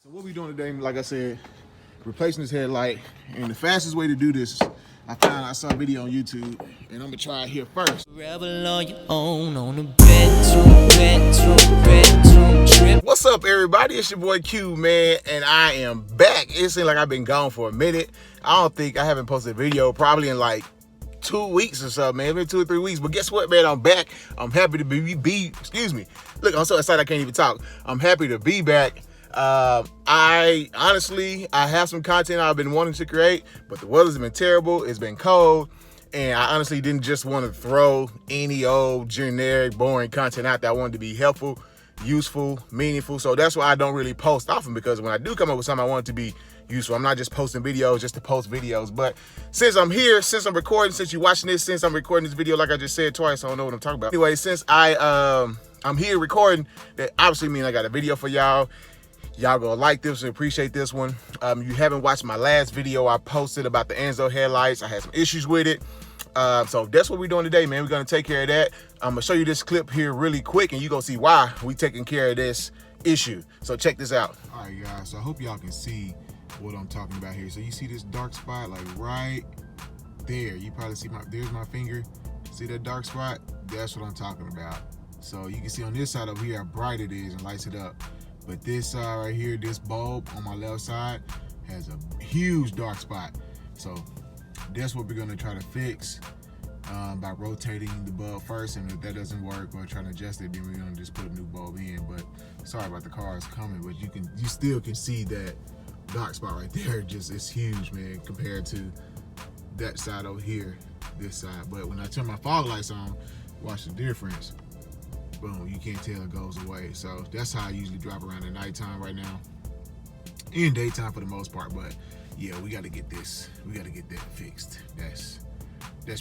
So what we doing today, like I said, replacing this headlight. And the fastest way to do this, I saw a video on YouTube, and I'm gonna try it here first. Rebel on your own on a bedroom trip. What's up, everybody? It's your boy Q, man, and I am back. It seems like I've been gone for a minute. I haven't posted a video probably in like 2 weeks or so, man. Maybe 2 or 3 weeks. But guess what, man? I'm back. I'm happy to be excuse me. Look, I'm so excited I can't even talk. I'm happy to be back. I have some content I've been wanting to create, but the weather's been terrible. It's been cold, and I honestly didn't just want to throw any old generic boring content out there. I wanted to be helpful, useful, meaningful. So that's why I don't really post often, because when I do come up with something, I want it to be useful. I'm not just posting videos just to post videos. But since I'm here, since I'm recording, since you're watching this, since I'm recording this video, like I just said twice, I don't know what I'm talking about. Anyway, since I'm here recording, that obviously means I got a video for y'all. Y'all gonna like this and appreciate this one. You haven't watched my last video I posted about the Enzo headlights. I had some issues with it. So that's what we're doing today, man. We're gonna take care of that. I'm gonna show you this clip here really quick, and you're gonna see why we taking care of this issue. So check this out. All right, guys, so I hope y'all can see what I'm talking about here. So you see this dark spot like right there. You probably see there's my finger. See that dark spot? That's what I'm talking about. So you can see on this side over here how bright it is and lights it up. But this side right here, this bulb on my left side has a huge dark spot. So that's what we're gonna try to fix by rotating the bulb first. And if that doesn't work or trying to adjust it, then we're gonna just put a new bulb in. But sorry about the cars coming, but you still can see that dark spot right there. Just, it's huge, man, compared to that side over here, this side. But when I turn my fog lights on, watch the difference. Boom, you can't tell it goes away. So that's how I usually drive around at nighttime right now. In daytime for the most part, but yeah, we gotta get this. We gotta get that fixed. That's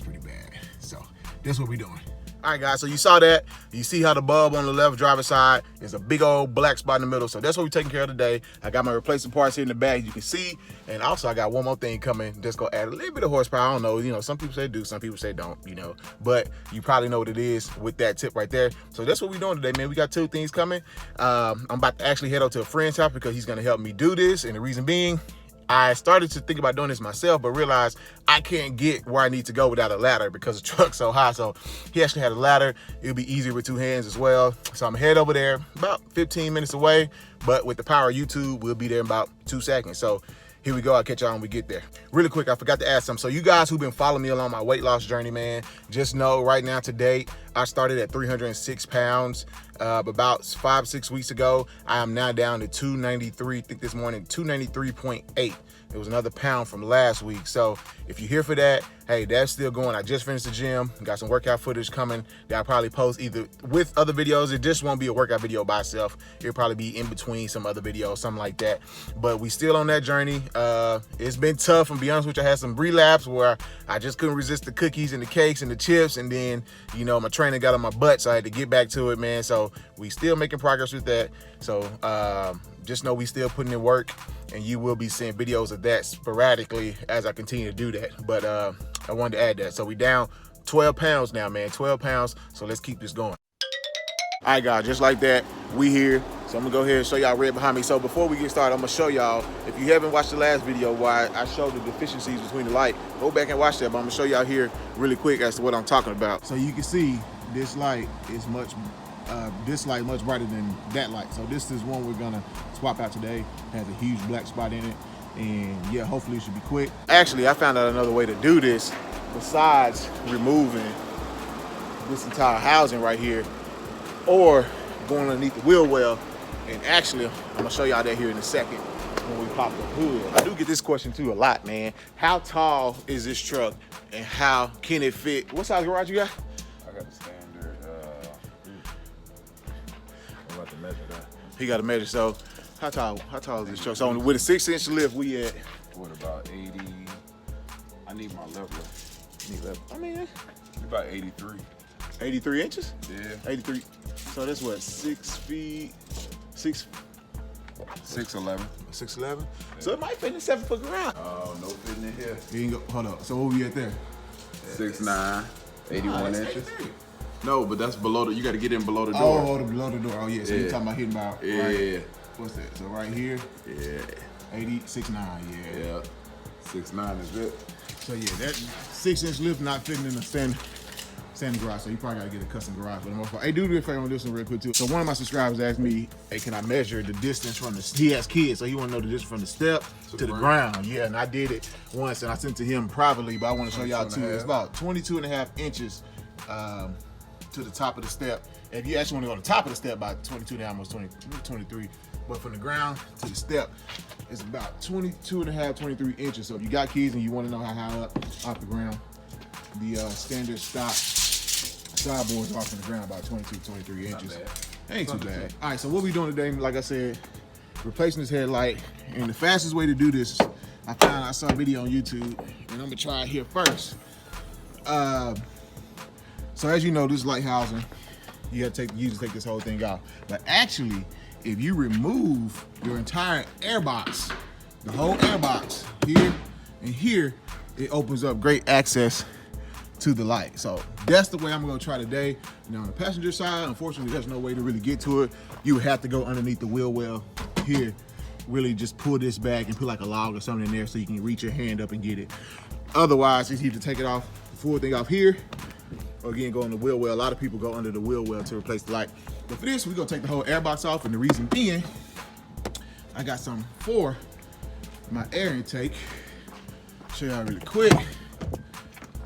pretty bad. So that's what we're doing. All right, guys, so you saw that. You see how the bulb on the left driver's side is a big old black spot in the middle. So that's what we're taking care of today. I got my replacement parts here in the back, you can see. And also I got one more thing coming that's gonna add a little bit of horsepower. I don't know, some people say do, some people say don't, But you probably know what it is with that tip right there. So that's what we're doing today, man. We got 2 things coming. I'm about to actually head out to a friend's house because he's gonna help me do this. And the reason being, I started to think about doing this myself, but realized I can't get where I need to go without a ladder because the truck's so high. So he actually had a ladder. It'll be easier with 2 hands as well. So I'm head over there, about 15 minutes away, but with the power of YouTube, we'll be there in about 2 seconds. So here we go. I'll catch y'all when we get there. Really quick, I forgot to add something. So you guys who've been following me along my weight loss journey, man, just know right now to date, I started at 306 pounds about 5-6 weeks ago. I am now down to 293. I think this morning, 293.8. It was another pound from last week. So if you're here for that, hey, that's still going. I just finished the gym, got some workout footage coming that I'll probably post either with other videos. It just won't be a workout video by itself. It'll probably be in between some other videos, something like that. But we still on that journey. It's been tough. I'm be honest with you, I had some relapse where I just couldn't resist the cookies and the cakes and the chips. And then, my trainer got on my butt, so I had to get back to it, man. So we still making progress with that. So just know we still putting in work, and you will be seeing videos of that sporadically as I continue to do that. But I wanted to add that. So we down 12 pounds now, man, 12 pounds. So let's keep this going. All right, guys, just like that, we here. So I'm gonna go ahead and show y'all right behind me. So before we get started, I'm gonna show y'all, if you haven't watched the last video where I showed the deficiencies between the light, go back and watch that. But I'm gonna show y'all here really quick as to what I'm talking about. So you can see this light is much brighter than that light. So this is one we're gonna swap out today. It has a huge black spot in it, and yeah, hopefully it should be quick. Actually, I found out another way to do this besides removing this entire housing right here or going underneath the wheel well. And actually, I'm gonna show y'all that here in a second when we pop the hood. I do get this question too a lot, man. How tall is this truck and how can it fit? What size garage you got? I got the standard. I'm about to measure that. He got to measure. So how tall is this truck? So with a 6-inch lift, we at what, about 80? I need my leveler. I mean, about 83. 83 inches? Yeah. 83. So that's what, 6 feet? 6'11". 6'11". Yeah. So it might fit in the 7-foot garage. Oh, no fitting in here. You ain't hold up. So what we at there? 6'9", 81 inches. 83. No, but that's below the. You got to get in below the door. Oh, below the door. Oh yeah. So you're talking about hitting by. Yeah. Right. what's that? So right here, Yeah. 6'9", yeah. Yeah. 6'9" is it. So yeah, that 6-inch lift not fitting in the standard garage, so you probably gotta get a custom garage for the most part. Hey, do me a favor on this one real quick too. So one of my subscribers asked me, hey, can I measure the distance from the, he has kids, so he wanna know the distance from the step to the ground. Yeah, and I did it once and I sent it to him privately, but I wanna show y'all too. It's about 22.5 inches to the top of the step. If you actually wanna go to the top of the step, about 22.5, almost 23. But from the ground to the step, it's about 22.5, 23 inches. So if you got kids and you wanna know how high up off the ground, the standard stock sideboards off from the ground about 22, 23 inches. Ain't too bad. All right, so what we doing today, like I said, replacing this headlight. And the fastest way to do this, I saw a video on YouTube, and I'm gonna try it here first. So as you know, this light housing, you gotta take this whole thing off. But actually, if you remove your entire airbox, the whole airbox here and here, it opens up great access to the light. So that's the way I'm gonna try today. Now on the passenger side, unfortunately, there's no way to really get to it. You would have to go underneath the wheel well here, really just pull this back and put like a log or something in there so you can reach your hand up and get it. Otherwise, it's either take it off, the full thing off here, or again, go on the wheel well. A lot of people go under the wheel well to replace the light. But for this, we're gonna take the whole airbox off, and the reason being, I got something for my air intake. Show y'all really quick.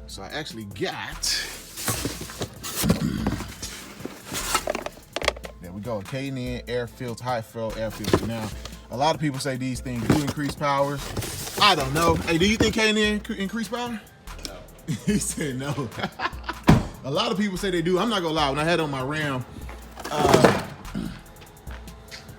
So I actually got, there we go, K&N air filter, high flow air filter. Now, a lot of people say these things do increase powers. I don't know. Hey, do you think K&N increase power? No. He said no. A lot of people say they do. I'm not gonna lie, when I had on my Ram,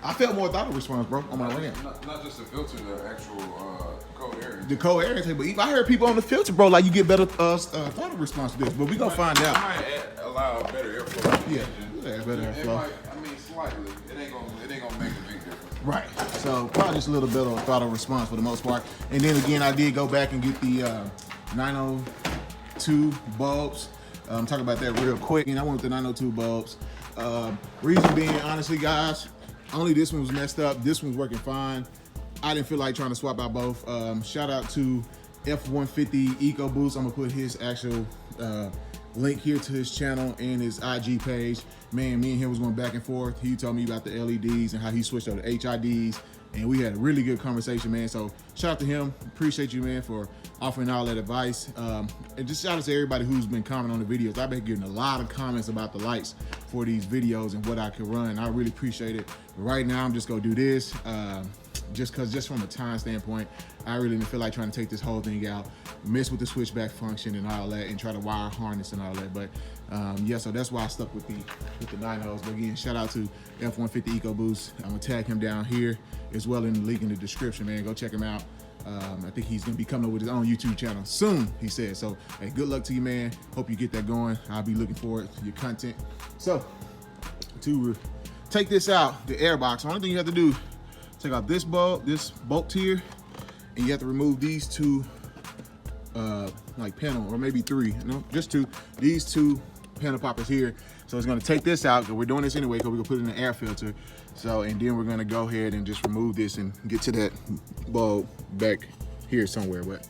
I felt more throttle response, bro, on my Ram. Not just the filter, the actual cold air intake. The cold air intake, but I heard people on the filter, bro, like you get better throttle response to this, but we gonna find out. It might allow better airflow. Yeah, better airflow. Might, I mean, slightly. It ain't gonna make a big difference. Right. So probably just a little bit of throttle response for the most part. And then again, I did go back and get the 902 bulbs. Talk about that real quick. And I went with the 902 bulbs. Reason being, honestly, guys, only this one was messed up. This one's working fine. I didn't feel like trying to swap out both. Shout out to F150 Eco Boost. I'm gonna put his actual link here to his channel and his IG page. Man, me and him was going back and forth. He told me about the LEDs and how he switched over to HIDs, and we had a really good conversation, man. So shout out to him. Appreciate you, man, for offering all that advice. And just shout out to everybody who's been commenting on the videos. I've been getting a lot of comments about the lights for these videos and what I could run. I really appreciate it. But right now, I'm just gonna do this. Just from a time standpoint, I really didn't feel like trying to take this whole thing out, mess with the switchback function and all that, and try to wire harness and all that. But yeah, so that's why I stuck with the 9-holes. But again, shout out to F150 Eco Boost. I'm gonna tag him down here as well in the link in the description, man. Go check him out. I think he's gonna be coming up with his own YouTube channel soon, he said. So hey, good luck to you, man. Hope you get that going. I'll be looking forward to your content. So to take this out, the airbox, the only thing you have to do, take out this bolt here, and you have to remove these two like panel, or maybe three, no, just two, these two panel poppers here. So it's gonna take this out, because we're doing this anyway, because we're gonna put it in the air filter. So, and then we're gonna go ahead and just remove this and get to that bulb back here somewhere. But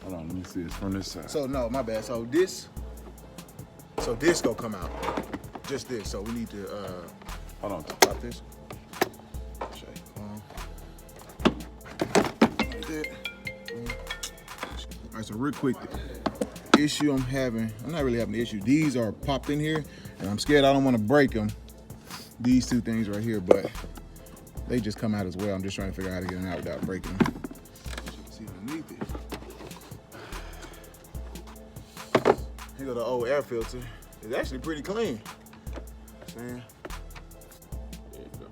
Hold on, let me see this from this side. so no, my bad. So this gonna come out, just this. So we need to Hold on. pop this. Like that. All right, so real quick, the issue I'm having, I'm not really having an issue. These are popped in here, and I'm scared I don't want to break them. These two things right here, but they just come out as well. I'm just trying to figure out how to get them out without breaking them. You can see underneath it. Here go the old air filter. It's actually pretty clean. Man. There you go.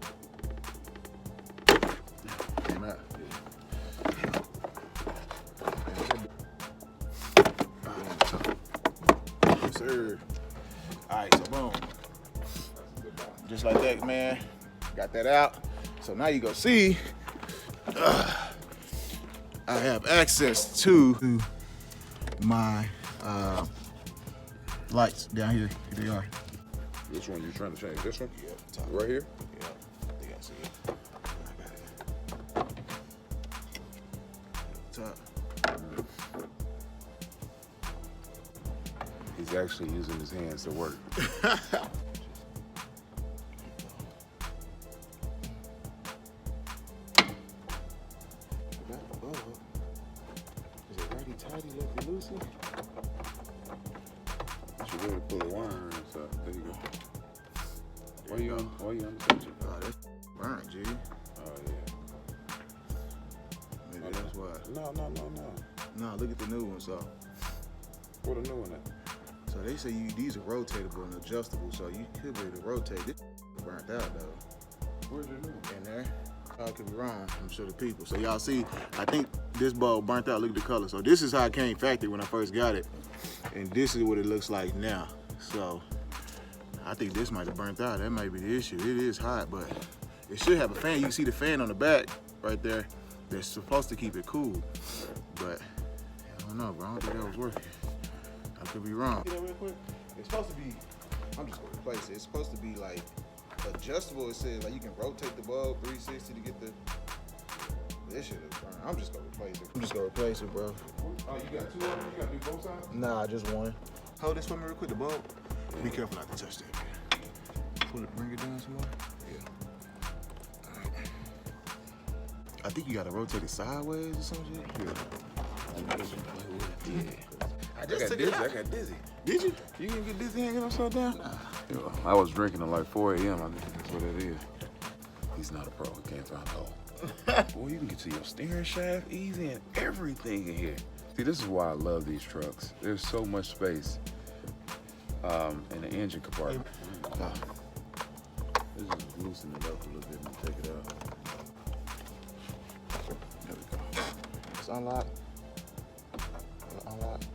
Came out. Yes, sir. All right, so boom. Just like that, man. Got that out. So now you go see, I have access to my lights down here. Here they are. Which one you trying to change? This one? Yeah, top. Right here? Yeah, I think I see it. Top. He's actually using his hands to work. Is it righty tighty, lefty loosey? You should really pull the wire inside. There you go. Why you on the section? Oh, that's burnt, G. Oh yeah. Maybe that's why. No. No, look at the new one, so. What a new one at? So they say these are rotatable and adjustable, so you could be able to rotate. This burnt out though. Where's your new one? In there. I could be wrong. I'm sure the people. So y'all see, I think this bulb burnt out. Look at the color. So this is how it came factory when I first got it, and this is what it looks like now. So I think this might have burnt out. That might be the issue. It is hot, but it should have a fan. You can see the fan on the back right there. That's supposed to keep it cool, but I don't know, bro. I don't think that was working. I could be wrong. Get that real quick. It's supposed to be. I'm just gonna replace it. It's supposed to be like adjustable. It says like you can rotate the bulb 360 to get the. This shit is burnt. I'm just gonna replace it. I'm just gonna replace it, bro. Oh, you got two of them? You got to do both sides? Nah, just one. Hold this for me real quick. The bulb. Be careful not to touch that. Pull it, bring it down some more. Yeah. All right. I think you gotta rotate it sideways or something. Yeah. Yeah. I just took it out. I got dizzy. Did you? You didn't get dizzy hanging upside down? Nah. Yo, I was drinking at like 4 a.m. I think that's what it is. He's not a pro. He can't find a hole. Boy, you can get to your steering shaft easy and everything in here. See, this is why I love these trucks. There's so much space in the engine compartment. This is loosen it up a little bit and take it out. There we go. It's unlocked. Unlocked.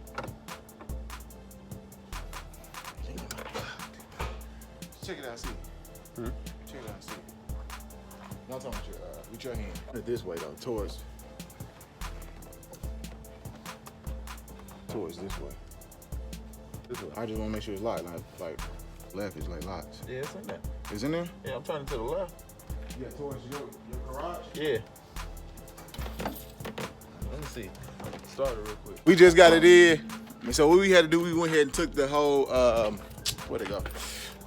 Check it out, see. Hmm? Check it out, see. No, I'm talking with your hand. Put it this way though, towards this way. This way. I just want to make sure it's locked. Like left is like locked. Yeah, it's in there. It's in there? Yeah, I'm turning to the left. Yeah, towards your garage. Yeah. Let me see. Start it real quick. We just got it in. And so what we had to do, we went ahead and took the whole where'd it go?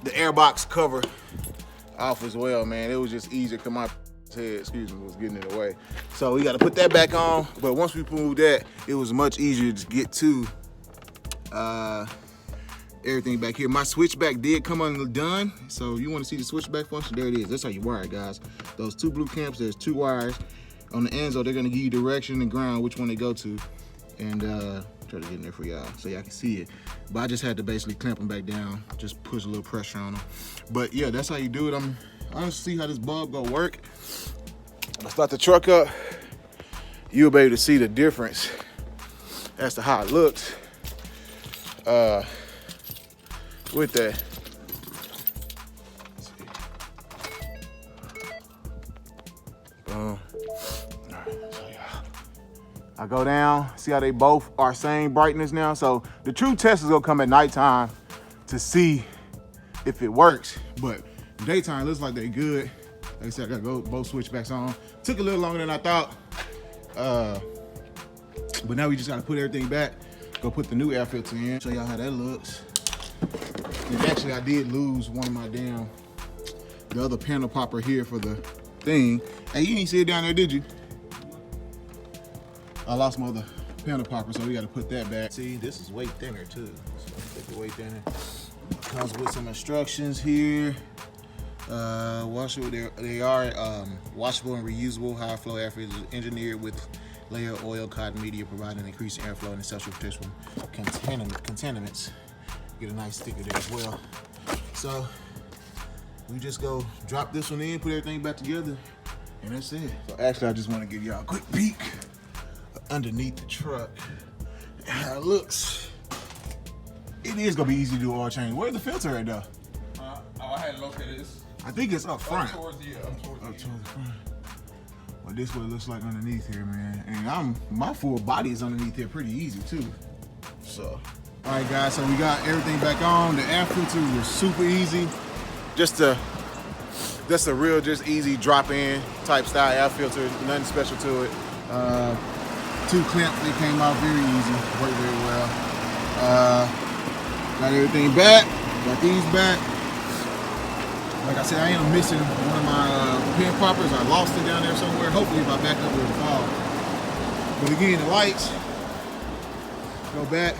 The airbox cover off as well, man. It was just easier because my head, excuse me, was getting in the way. So we got to put that back on. But once we moved that, it was much easier to get to everything back here. My switchback did come undone. So you want to see the switchback function? There it is. That's how you wire it, guys. Those two blue clamps, there's two wires. On the ends, though, they're going to give you direction and ground, which one they go to. And try to get in there for y'all so y'all can see it. But I just had to basically clamp them back down, just push a little pressure on them. But yeah, that's how you do it. I'm gonna see how this bulb gonna work. I'll start the truck up. You'll be able to see the difference as to how it looks with that. Let's see. All right, so yeah. I go down, see how they both are same brightness now. So the true test is gonna come at nighttime to see if it works. But daytime looks like they're good. Like I said, I got both switchbacks on. Took a little longer than I thought. But now we just gotta put everything back. Go put the new air filter in. Show y'all how that looks. And actually I did lose one of my the other panel popper here for the thing. Hey, you didn't see it down there, did you? I lost my other panel popper, so we got to put that back. See, this is way thinner too. So take it way thinner. Comes with some instructions here. Washable. They are washable and reusable. High flow air filters engineered with layer oil cotton media, providing increased airflow and accessory protection from contaminants. Get a nice sticker there as well. So we just go drop this one in, put everything back together, and that's it. So actually, I just want to give y'all a quick peek underneath the truck and how it looks. It is gonna be easy to do oil change. Where's the filter at though? I had located this. I think it's up front. Up towards the front. Well, this is what it looks like underneath here, man. And my full body is underneath here pretty easy too. So, all right, guys. So we got everything back on. The air filter was super easy. Just a real, just easy drop-in type style air filter. Nothing special to it. 2 clamps. They came out very easy. Worked very well. Got everything back. Got these back. Like I said, I am missing one of my pin poppers. I lost it down there somewhere. Hopefully if I back up, it'll fall. But again, the lights, go back.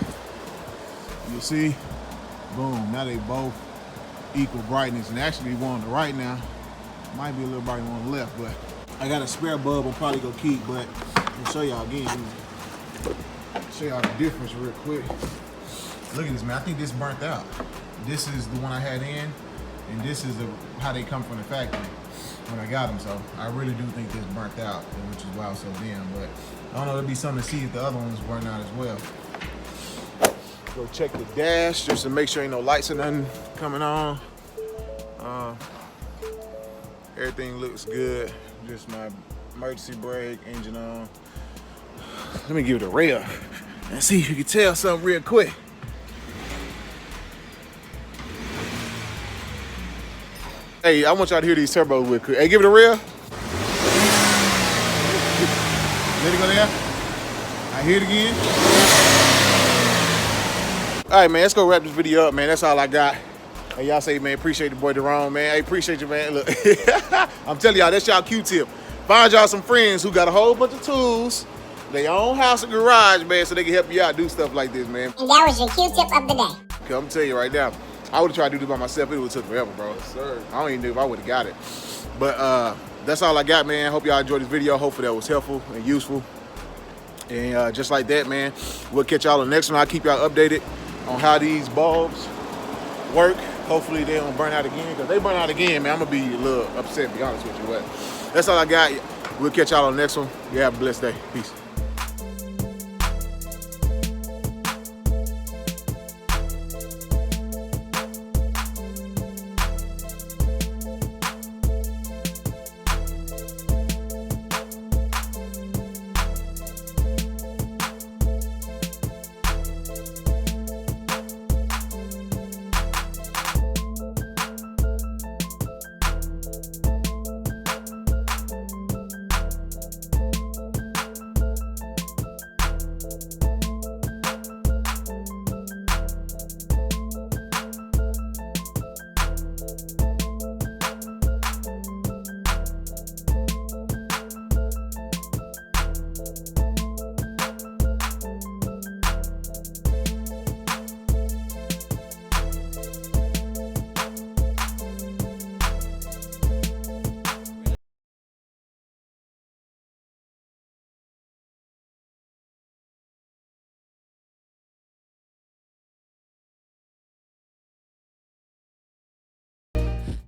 You'll see, boom, now they both equal brightness. And actually one on the right now, might be a little brighter than on the left, but I got a spare bulb I'm probably gonna keep, but I'll show y'all again. Show y'all the difference real quick. Look at this, man. I think this burnt out. This is the one I had in, and this is how they come from the factory when I got them. So I really do think this burnt out, which is why I was so dim. But I don't know, there'll be something to see if the other ones burn out as well. Go check the dash just to make sure ain't no lights or nothing coming on. Everything looks good. Just my emergency brake, engine on. Let me give it a rev and see if you can tell something real quick. Hey, I want y'all to hear these turbos real quick. Hey, give it a rev. Let it go there. I hear it again. All right, man, let's go wrap this video up, man. That's all I got. Hey, y'all say, man, appreciate the boy Jerome, man. Hey, appreciate you, man. Look, I'm telling y'all, that's y'all Q-tip. Find y'all some friends who got a whole bunch of tools, their own house and garage, man, so they can help you out do stuff like this, man. And that was your Q-tip of the day. Okay, I'm tell you right now, I would have tried to do this by myself. It would have took forever, bro. Yes, sir. I don't even know if I would have got it. But that's all I got, man. Hope y'all enjoyed this video. Hopefully that was helpful and useful. And just like that, man, we'll catch y'all on the next one. I'll keep y'all updated on how these bulbs work. Hopefully they don't burn out again. Because they burn out again, man, I'm going to be a little upset, to be honest with you. But that's all I got. We'll catch y'all on the next one. You have a blessed day. Peace.